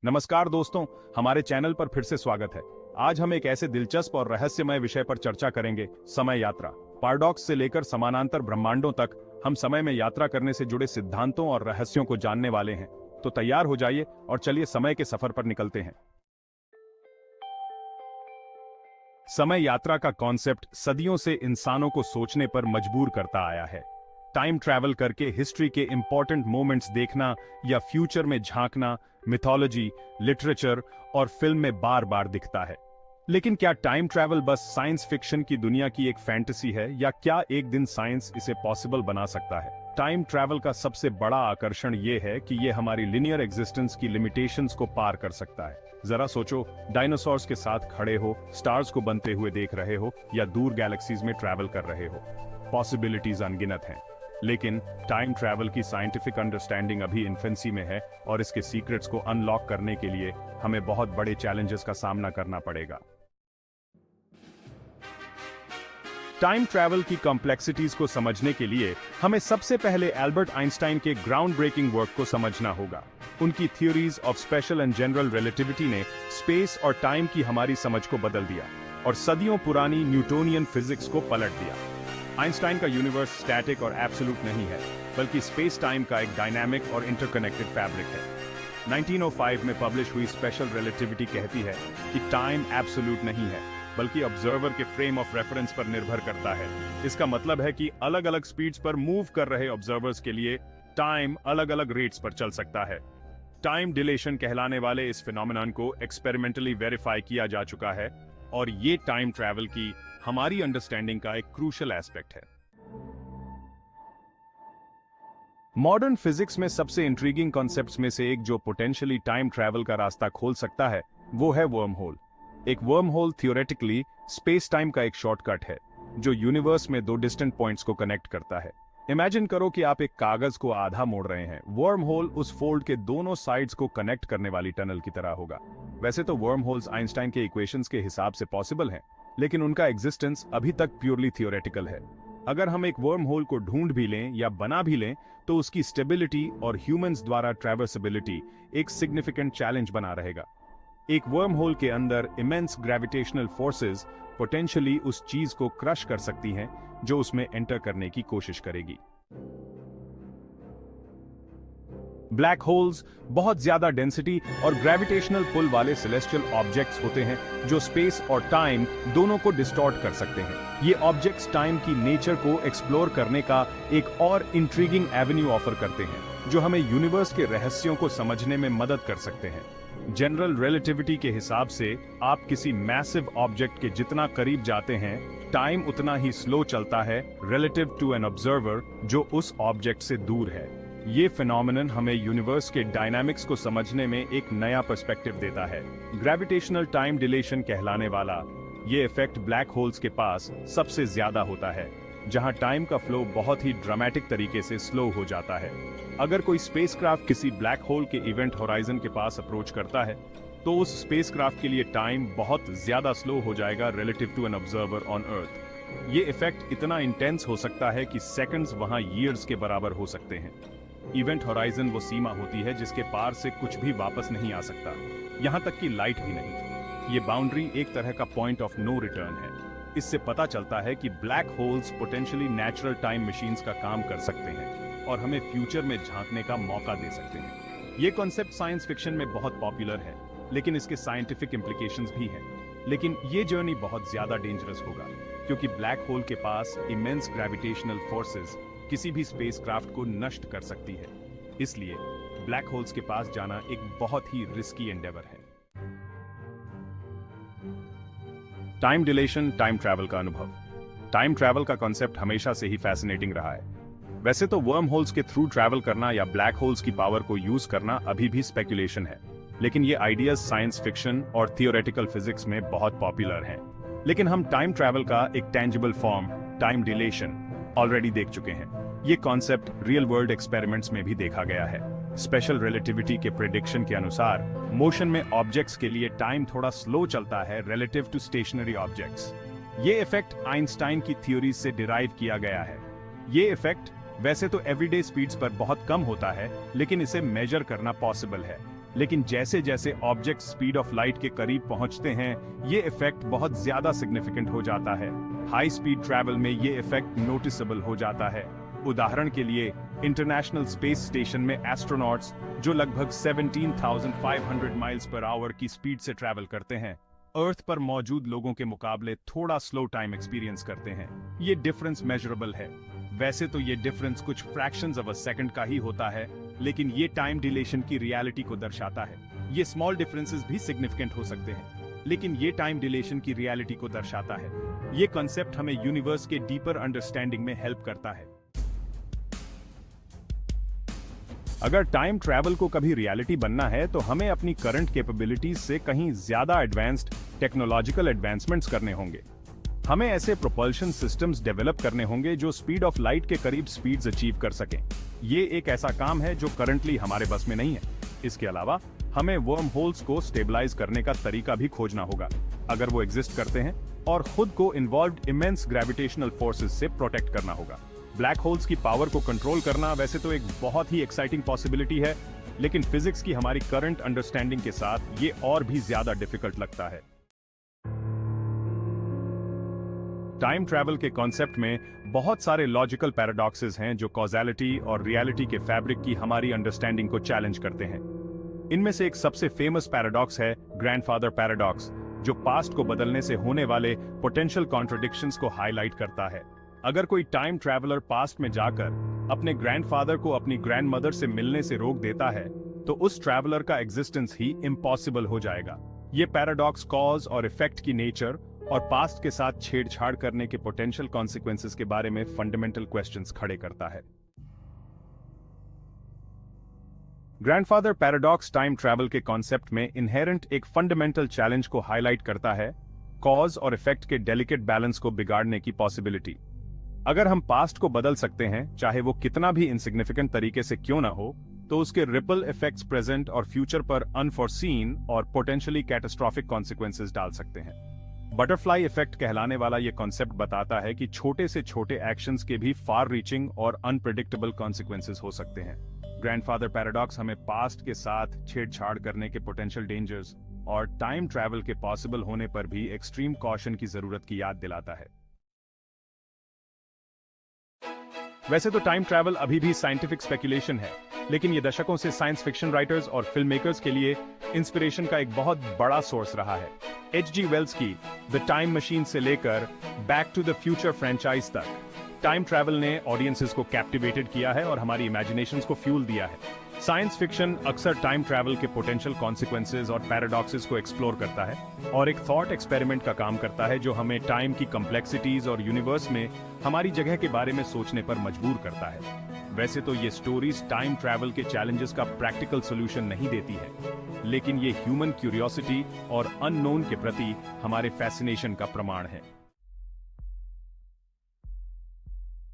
नमस्कार दोस्तों, हमारे चैनल पर फिर से स्वागत है। आज हम एक ऐसे दिलचस्प और रहस्यमय विषय पर चर्चा करेंगे, समय यात्रा। पैराडॉक्स से लेकर समानांतर ब्रह्मांडों तक हम समय में यात्रा करने से जुड़े सिद्धांतों और रहस्यों को जानने वाले हैं। तो तैयार हो जाइए और चलिए समय के सफर पर निकलते हैं। समय यात्रा का कॉन्सेप्ट सदियों से इंसानों को सोचने पर मजबूर करता आया है। टाइम ट्रैवल करके हिस्ट्री के इंपॉर्टेंट मोमेंट्स देखना या फ्यूचर में झांकना मिथोलॉजी, लिटरेचर और फिल्म में बार बार दिखता है। लेकिन क्या time travel bus science fiction की दुनिया की एक फैंटेसी है, या क्या एक दिन साइंस इसे पॉसिबल बना सकता है? टाइम ट्रैवल का सबसे बड़ा आकर्षण यह है कि यह हमारी लिनियर एग्जिस्टेंस की लिमिटेशंस को पार कर सकता है। जरा सोचो, डायनासोर्स के साथ खड़े हो, स्टार्स को बनते हुए देख रहे हो या दूर गैलेक्सीज में ट्रैवल कर रहे हो। पॉसिबिलिटीज अनगिनत हैं। लेकिन टाइम ट्रैवल की साइंटिफिक अंडरस्टैंडिंग अभी इन्फेंसी में है और इसके सीक्रेट्स को अनलॉक करने के लिए हमें बहुत बड़े चैलेंजेस का सामना करना पड़ेगा। टाइम ट्रैवल की कॉम्प्लेक्सिटीज को समझने के लिए हमें सबसे पहले एल्बर्ट आइंस्टाइन के ग्राउंड ब्रेकिंग वर्क को समझना होगा। उनकी theories of special and general relativity ने स्पेस और टाइम की हमारी समझ को बदल दिया और सदियों पुरानी न्यूटोनियन फिजिक्स को पलट दिया। आइंस्टाइन का यूनिवर्स स्टैटिक और एब्सोल्यूट नहीं है, बल्कि स्पेस टाइम का एक डायनामिक और इंटरकनेक्टेड फैब्रिक है। 1905 में पब्लिश हुई स्पेशल रिलेटिविटी कहती है कि टाइम एब्सोल्यूट नहीं है, बल्कि ऑब्जर्वर के फ्रेम ऑफ रेफरेंस पर निर्भर करता है। इसका मतलब है कि अलग अलग स्पीड्स पर मूव कर रहे ऑब्जर्वर्स के लिए टाइम अलग अलग रेट्स पर चल सकता है। टाइम डिलेशन कहलाने वाले इस फिनोमेनन को एक्सपेरिमेंटली वेरीफाई किया जा चुका है और ये टाइम ट्रैवल की हमारी अंडरस्टैंडिंग का एक क्रूशियल एस्पेक्ट है। मॉडर्न फिजिक्स में सबसे इंट्रीगिंग कॉन्सेप्ट्स में से एक जो पोटेंशियली टाइम ट्रैवल का रास्ता खोल सकता है, वो है वर्म होल। एक worm hole theoretically space time का एक शॉर्टकट है जो यूनिवर्स में दो डिस्टेंट पॉइंट्स को कनेक्ट करता है। इमेजिन करो कि आप एक कागज को आधा मोड़ रहे हैं। वर्म होल उस फोल्ड के दोनों साइड्स को कनेक्ट करने वाली टनल की तरह होगा। वैसे तो वर्म होल्स आइंस्टाइन के इक्वेशंस के हिसाब से पॉसिबल हैं, लेकिन उनका एग्जिस्टेंस अभी तक प्योरली थियोरेटिकल है। अगर हम एक वर्म होल को ढूंढ भी लें या बना भी लें, तो उसकी स्टेबिलिटी और ह्यूमंस द्वारा ट्रैवर्सेबिलिटी एक सिग्निफिकेंट चैलेंज बना रहेगा। एक वर्म होल के अंदर इमेंस ग्रेविटेशनल फोर्सेस पोटेंशियली उस चीज को क्रश कर सकती हैं जो उसमें एंटर करने की कोशिश करेगी। ब्लैक होल्स बहुत ज्यादा डेंसिटी और ग्रेविटेशनल पुल वाले सेलेस्टियल ऑब्जेक्ट्स होते हैं जो स्पेस और टाइम दोनों को डिस्टॉर्ट कर सकते हैं। ये ऑब्जेक्ट्स टाइम की नेचर को एक्सप्लोर करने का एक और इंट्रीगिंग एवेन्यू ऑफर करते हैं, जो हमें यूनिवर्स के रहस्यों को समझने में मदद कर सकते हैं। जनरल रिलेटिविटी के हिसाब से आप किसी मैसिव ऑब्जेक्ट के जितना करीब जाते हैं, टाइम उतना ही स्लो चलता है रिलेटिव टू एन ऑब्जर्वर जो उस ऑब्जेक्ट से दूर है। ये फिनोमेनन हमें यूनिवर्स के डायनामिक्स को समझने में एक नया पर्सपेक्टिव देता है। ग्रेविटेशनल टाइम डिलेशन कहलाने वाला ये इफेक्ट ब्लैक होल्स के पास सबसे ज्यादा होता है, जहां टाइम का फ्लो बहुत ही ड्रामेटिक तरीके से स्लो हो जाता है। अगर कोई स्पेसक्राफ्ट किसी ब्लैक होल के इवेंट होराइजन के पास अप्रोच करता है, तो उस स्पेसक्राफ्ट के लिए टाइम बहुत ज्यादा स्लो हो जाएगा relative to an observer on earth. ये इफेक्ट इतना इंटेंस हो सकता है कि सेकंड्स वहां ईयर्स के बराबर हो सकते हैं। इवेंट होराइजन वो सीमा होती है जिसके पार से कुछ भी वापस नहीं आ सकता, यहां तक कि लाइट भी नहीं। ये बाउंड्री एक तरह का पॉइंट ऑफ नो रिटर्न है। इससे पता चलता है कि black holes potentially natural time machines का काम कर सकते हैं और हमें फ्यूचर में झांकने का मौका दे सकते हैं। ये कॉन्सेप्ट साइंस फिक्शन में बहुत पॉपुलर है, लेकिन इसके साइंटिफिक इंप्लीकेशंस भी हैं। लेकिन ये जर्नी बहुत ज्यादा डेंजरस होगा, क्योंकि ब्लैक होल के पास इमेंस ग्रेविटेशनल फोर्सेस किसी भी स्पेसक्राफ्ट को नष्ट कर सकती है। इसलिए ब्लैक होल्स के पास जाना एक बहुत ही रिस्की एंडेवर है। टाइम डिलेशन, टाइम ट्रैवल का अनुभव। टाइम ट्रैवल का कॉन्सेप्ट हमेशा से ही फैसिनेटिंग रहा है। वैसे तो वर्म होल्स के थ्रू ट्रैवल करना या ब्लैक होल्स की पावर को यूज करना अभी भी स्पेकुलेशन है, लेकिन ये आइडियाज साइंस फिक्शन और थियोरेटिकल फिजिक्स में बहुत पॉपुलर हैं। लेकिन हम टाइम ट्रैवल का एक tangible form, time deletion, already देख चुके हैं। ये कॉन्सेप्ट रियल वर्ल्ड एक्सपेरिमेंट्स में भी देखा गया है। स्पेशल रिलेटिविटी के प्रेडिक्शन के अनुसार मोशन में ऑब्जेक्ट्स के लिए टाइम थोड़ा स्लो चलता है रिलेटिव टू स्टेशनरी ऑब्जेक्ट्स। ये इफेक्ट आइंस्टाइन की थ्योरीज से डिराइव किया गया है। ये इफेक्ट वैसे तो एवरीडे स्पीड्स पर बहुत कम होता है, लेकिन इसे मेजर करना पॉसिबल है। लेकिन जैसे जैसे ऑब्जेक्ट स्पीड ऑफ लाइट के करीब पहुंचते हैं ये इफेक्ट बहुत ज्यादा सिग्निफिकेंट हो जाता है। हाई स्पीड ट्रैवल में ये इफेक्ट नोटिसेबल हो जाता है। उदाहरण के लिए इंटरनेशनल स्पेस स्टेशन में एस्ट्रोनॉट्स जो लगभग 17,500 माइल्स पर आवर की स्पीड से ट्रैवल करते हैं, अर्थ पर मौजूद लोगों के मुकाबले थोड़ा स्लो टाइम एक्सपीरियंस करते हैं। ये डिफरेंस मेजरेबल है। वैसे तो ये डिफरेंस कुछ फ्रैक्शंस ऑफ अ सेकंड का ही होता है, लेकिन ये टाइम डिलेशन की रियलिटी को दर्शाता है। ये स्मॉल डिफरेंसेस भी सिग्निफिकेंट हो सकते हैं, लेकिन ये टाइम डिलेशन की रियलिटी को दर्शाता है। ये कॉन्सेप्ट हमें यूनिवर्स के डीपर अंडरस्टैंडिंग में हेल्प करता है। अगर टाइम ट्रैवल को कभी रियलिटी बनना है तो हमें अपनी करंट कैपेबिलिटीज से कहीं ज्यादा एडवांस्ड टेक्नोलॉजिकल एडवांसमेंट्स करने होंगे। हमें ऐसे प्रोपल्शन सिस्टम्स डेवलप करने होंगे जो स्पीड ऑफ लाइट के करीब स्पीड्स अचीव कर सकें। ये एक ऐसा काम है जो करंटली हमारे बस में नहीं है। इसके अलावा हमें वर्म होल्स को स्टेबलाइज करने का तरीका भी खोजना होगा, अगर वो एग्जिस्ट करते हैं, और खुद को इन्वॉल्व्ड इमेंस ग्रेविटेशनल फोर्सेस से प्रोटेक्ट करना होगा। ब्लैक होल्स की पावर को कंट्रोल करना वैसे तो एक बहुत ही एक्साइटिंग पॉसिबिलिटी है, लेकिन फिजिक्स की हमारी करंट अंडरस्टैंडिंग के साथ ये और भी ज्यादा डिफिकल्ट लगता है। टाइम ट्रैवल के कॉन्सेप्ट में बहुत सारे लॉजिकल पैराडॉक्सेस हैं जो कॉज़ैलिटी और रियलिटी के फैब्रिक की हमारी अंडरस्टैंडिंग को चैलेंज करते हैं। इनमें से एक सबसे फेमस पैराडॉक्स है ग्रैंडफादर पैराडॉक्स, जो पास्ट को बदलने से होने वाले पोटेंशियल कॉन्ट्रडिक्शंस को हाईलाइट करता है। अगर कोई टाइम ट्रैवलर पास्ट में जाकर अपने ग्रैंडफादर को अपनी ग्रैंडमदर से मिलने से रोक देता है, तो उस ट्रैवलर का एग्जिस्टेंस ही इम्पॉसिबल हो जाएगा। ये पैराडॉक्स कॉज और इफेक्ट की नेचर और पास्ट के साथ छेड़छाड़ करने के पोटेंशियल कॉन्सिक्वेंसेस के बारे में फंडामेंटल क्वेश्चंस खड़े करता है। ग्रैंडफादर पैराडॉक्स टाइम ट्रैवल के कॉन्सेप्ट में इनहेरेंट एक फंडामेंटल चैलेंज को हाईलाइट करता है, कॉज और इफेक्ट के डेलिकेट बैलेंस को बिगाड़ने की पॉसिबिलिटी। अगर हम पास्ट को बदल सकते हैं, चाहे वो कितना भी इनसिग्निफिकेंट तरीके से क्यों ना हो, तो उसके रिपल इफेक्ट्स प्रेजेंट और फ्यूचर पर अनफोर्सीन और पोटेंशियली कैटास्ट्रॉफिक कॉन्सिक्वेंसेस डाल सकते हैं। बटरफ्लाई इफेक्ट कहलाने वाला यह कॉन्सेप्ट बताता है कि छोटे से छोटे एक्शंस के भी फार रीचिंग और अनप्रेडिक्टेबल कॉन्सिक्वेंसेस हो सकते हैं। ग्रैंडफादर पैराडॉक्स हमें पास्ट के साथ छेड़छाड़ करने के पोटेंशियल डेंजर्स और टाइम ट्रैवल के पॉसिबल होने पर भी एक्सट्रीम कॉशन की जरूरत की याद दिलाता है। वैसे तो टाइम ट्रैवल अभी भी साइंटिफिक स्पेकुलेशन है, लेकिन ये दशकों से साइंस फिक्शन राइटर्स और फिल्म मेकर्स के लिए इंस्पिरेशन का एक बहुत बड़ा सोर्स रहा है। H.G. वेल्स की द टाइम मशीन से लेकर back to the future franchise तक टाइम ट्रैवल ने ऑडियंसेस को कैप्टिवेटेड किया है और हमारी इमेजिनेशंस को फ्यूल दिया है। साइंस फिक्शन अक्सर टाइम ट्रैवल के पोटेंशियल कॉन्सिक्वेंसेस और पैराडॉक्सेस को एक्सप्लोर करता है और एक थॉट एक्सपेरिमेंट का काम करता है, जो हमें टाइम की कॉम्प्लेक्सिटीज और यूनिवर्स में हमारी जगह के बारे में सोचने पर मजबूर करता है। वैसे तो ये स्टोरीज टाइम ट्रैवल के चैलेंजेस का प्रैक्टिकल सोल्यूशन नहीं देती है, लेकिन ये ह्यूमन क्यूरियोसिटी और अननोन के प्रति हमारे फैसिनेशन का प्रमाण है।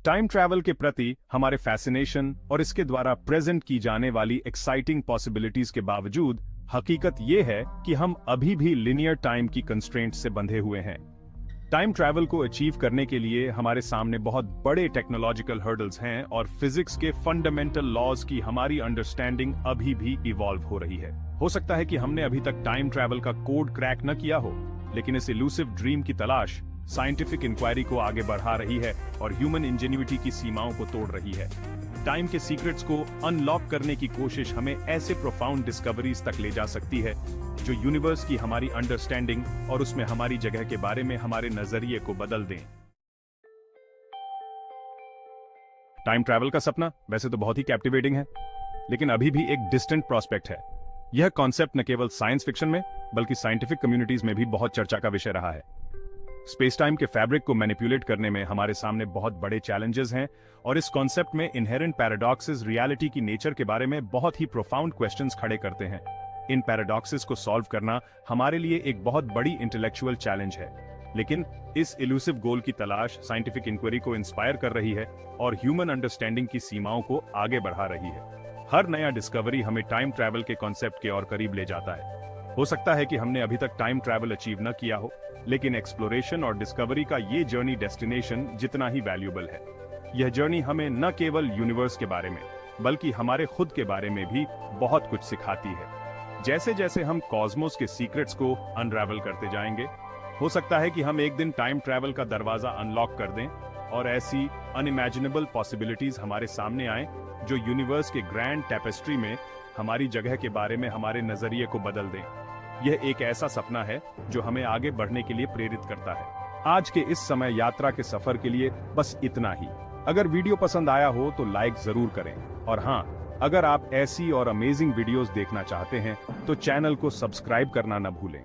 टाइम ट्रैवल के प्रति हमारे फैसिनेशन और इसके द्वारा प्रेजेंट की जाने वाली एक्साइटिंग पॉसिबिलिटीज के बावजूद हकीकत यह है कि हम अभी भी लिनियर टाइम की कंस्ट्रेंट से बंधे हुए हैं। टाइम ट्रैवल को अचीव करने के लिए हमारे सामने बहुत बड़े टेक्नोलॉजिकल हर्डल्स हैं और फिजिक्स के फंडामेंटल लॉज की हमारी अंडरस्टैंडिंग अभी भी इवॉल्व हो रही है। हो सकता है कि हमने अभी तक टाइम ट्रैवल का कोड क्रैक न किया हो, लेकिन इस इलूसिव ड्रीम की तलाश साइंटिफिक इंक्वायरी को आगे बढ़ा रही है और ह्यूमन इंजेन्युइटी की सीमाओं को तोड़ रही है। टाइम के सीक्रेट्स को अनलॉक करने की कोशिश हमें ऐसे प्रोफाउंड डिस्कवरीज तक ले जा सकती है जो यूनिवर्स की हमारी अंडरस्टैंडिंग और उसमें हमारी जगह के बारे में हमारे नजरिए को बदल दें। टाइम ट्रैवल का सपना वैसे तो बहुत ही कैप्टिवेटिंग है, लेकिन अभी भी एक डिस्टेंट प्रोस्पेक्ट है। यह कॉन्सेप्ट न केवल साइंस फिक्शन में बल्कि साइंटिफिक कम्युनिटीज में भी बहुत चर्चा का विषय रहा है। स्पेस टाइम के फैब्रिक को मैनिपुलेट करने में हमारे सामने बहुत बड़े चैलेंजेस हैं और इस कॉन्सेप्ट में इनहेरेंट पैराडॉक्सेस रियलिटी की नेचर के बारे में बहुत ही प्रोफाउंड क्वेश्चंस खड़े करते हैं। इन पैराडॉक्सेस को सॉल्व करना हमारे लिए एक बहुत बड़ी इंटेलेक्चुअल चैलेंज है, लेकिन इस इलूसिव गोल की तलाश साइंटिफिक इंक्वायरी को इंस्पायर कर रही है और ह्यूमन अंडरस्टैंडिंग की सीमाओं को आगे बढ़ा रही है। हर नया डिस्कवरी हमें टाइम ट्रैवल के कॉन्सेप्ट के और करीब ले जाता है। हो सकता है कि हमने अभी तक टाइम ट्रैवल अचीव न किया हो, लेकिन एक्सप्लोरेशन और डिस्कवरी का ये जर्नी डेस्टिनेशन जितना ही वैल्यूएबल है। यह जर्नी हमें न केवल यूनिवर्स के बारे में बल्कि हमारे खुद के बारे में भी बहुत कुछ सिखाती है। जैसे जैसे हम कॉस्मोस के सीक्रेट्स को अनरावल करते जाएंगे, हो सकता है कि हम एक दिन टाइम ट्रैवल का दरवाजा अनलॉक कर दें और ऐसी अनइमेजिनेबल पॉसिबिलिटीज हमारे सामने आए जो यूनिवर्स के ग्रैंड टेपेस्ट्री में हमारी जगह के बारे में हमारे नजरिए को बदल दें। यह एक ऐसा सपना है जो हमें आगे बढ़ने के लिए प्रेरित करता है। आज के इस समय यात्रा के सफर के लिए बस इतना ही। अगर वीडियो पसंद आया हो तो लाइक जरूर करें, और हाँ, अगर आप ऐसी और अमेजिंग वीडियोस देखना चाहते हैं तो चैनल को सब्सक्राइब करना न भूलें।